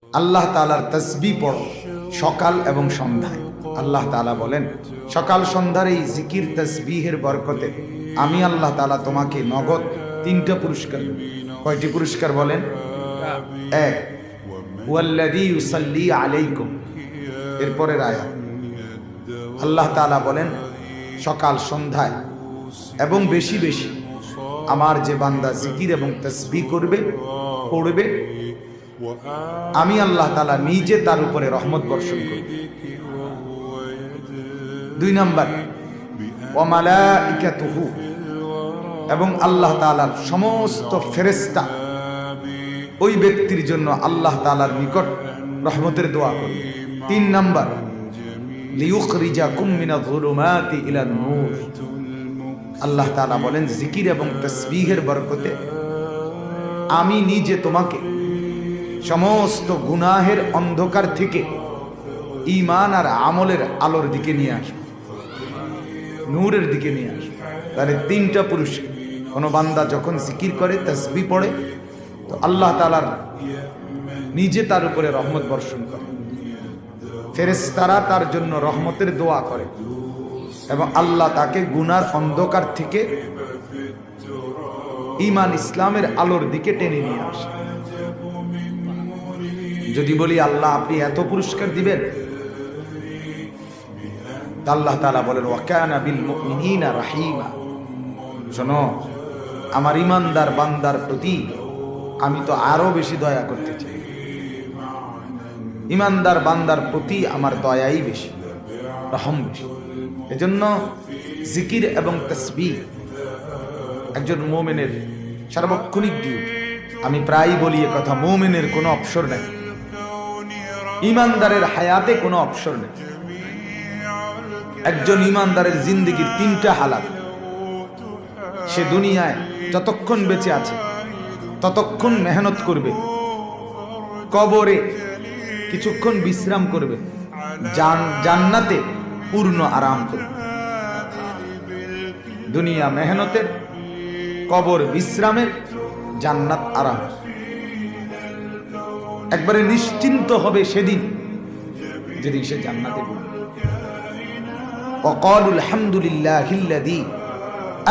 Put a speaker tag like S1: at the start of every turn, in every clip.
S1: আল্লাহ তাআলার তাসবিহ পড়ো সকাল এবং সন্ধ্যায়। আল্লাহ তাআলা বলেন, সকাল সন্ধ্যার এই জিকির তাসবিহের বরকতে আমি আল্লাহ তাআলা তোমাকে নগদ 3টা পুরস্কার দেব। কয়টি পুরস্কার বলেন? এক, ওয়াল্লাযী ইউসাল্লি আলাইকুম। এরপরের আয়াত আল্লাহ তাআলা বলেন, সকাল সন্ধ্যায় এবং বেশি বেশি আমার যে বান্দা জিকির এবং তাসবিহ করবে, পড়বে, আমি আল্লাহ তাআলা নিজে তার উপরে রহমত বর্ষণ করব। 2 নাম্বার, ওয়া মালাইকাতুহু, এবং আল্লাহ তাআলার সমস্ত ফেরেশতা ওই ব্যক্তির জন্য আল্লাহ তাআলার নিকট রহমতের দোয়া করবে। 3 নাম্বার, লিইউখরিজাকুম মিনায যুলুমাতি ইলান নূর। আল্লাহ তাআলা বলেন, জিকির এবং তাসবিহের বরকতে আমি নিজে তোমাকে সমস্ত গুনাহের অন্ধকার থেকে ঈমান আর আমলের আলোর দিকে নিয়ে আসব, নূরের দিকে নিয়ে আসব। তাহলে 3টা পুরস্কার। কোনো বান্দা যখন জিকির করে, তাসবিহ পড়ে, তো আল্লাহ তাআলার নিজে তার উপরে রহমত বর্ষণ করে, ফেরেশতারা তার জন্য রহমতের দোয়া করে, এবং আল্লাহ তাকে গুনার অন্ধকার থেকে ঈমান ইসলামের আলোর দিকে টেনে নিয়ে আসে। যদি বলি আল্লাহ আপনি এত পুরস্কার দিবেন, আল্লাহ তাআলা বলেন, ওয়া কানা বিল মুমিনিনা রাহিমা। শোনো, আমার ঈমানদার বান্দার প্রতি আমি তো আরো বেশি দয়া করতে চাই। ঈমানদার বান্দার প্রতি আমার দয়াই বেশি, রহম বেশি। এজন্য জিকির এবং তাসবিহ একজন মুমিনের সার্বক্ষণিক ডিউটি। আমি প্রায়ই বলি এ কথা, মুমিনের কোনো অবসর নেই, ঈমানদারের হায়াতে কোনো অবসর নেই। একজন ঈমানদারের জিন্দেগির 3টা হালাত। সে দুনিয়ায় যতক্ষণ বেঁচে আছে ততক্ষণ মেহনত করবে, কবরে কিছুক্ষণ বিশ্রাম করবে, জান্নাতে পূর্ণ আরাম করবে। দুনিয়া মেহনতের, কবর বিশ্রামের, জান্নাত আরাম। একবারে নিশ্চিন্ত হবে সেদিন যেদিন সে জান্নাতে ঢুকবে। ওয়াকালুল হামদুলিল্লাহিল্লাযী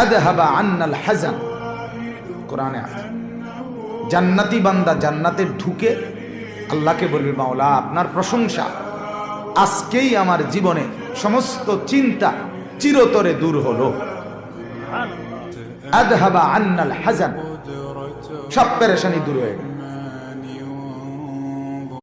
S1: আযহাবা আন্নাল হাযান। কোরআনে আছে, জান্নাতি বান্দা জান্নাতে ঢুকে আল্লাহকে বলবে, মাওলা আপনার প্রশংসা, আজকেই আমার জীবনে সমস্ত চিন্তা চিরতরে দূর হলো। আযহাবা আন্নাল হাযান, সব পেরেশানি দূর হয়ে গেল।